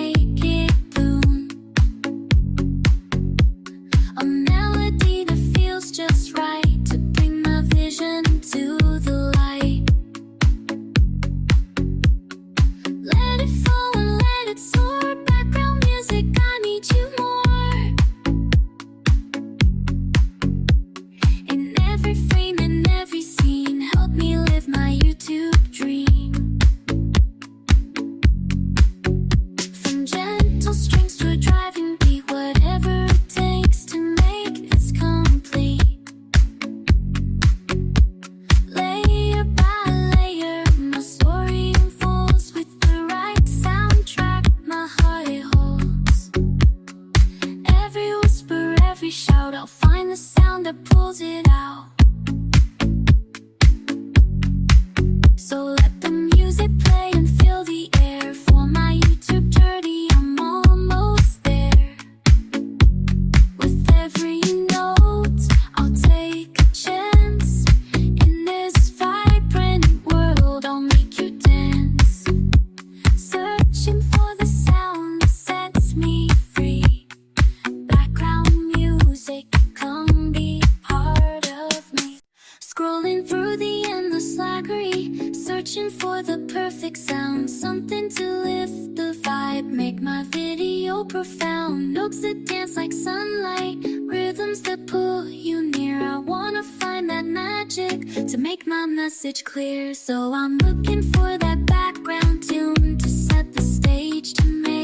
make it boom. A melody that feels just right to bring my vision to the light. Let it flow and let it soar. Background music, I need you more. In every frame and every scene, help me live my YouTube dream. From gentle strings to a driving beat, whatever it takes to make this complete. Layer by layer, my story unfolds with the right soundtrack my heart it holds. Every whisper, every shout, I'll find the sound that pulls it out. So let the music play and fill the air. For my YouTube journey, I'm almost there. With every note, I'll take a chance. In this vibrant world, I'll make you dance. Searching for the sound that sets me free. Background music, come be part of me. Scrolling through the endless library, searching for the perfect sound. Something to lift the vibe, make my video profound. Notes that dance like sunlight, rhythms that pull you near. I wanna find that magic to make my message clear. So I'm looking for that background tune to set the stage, to make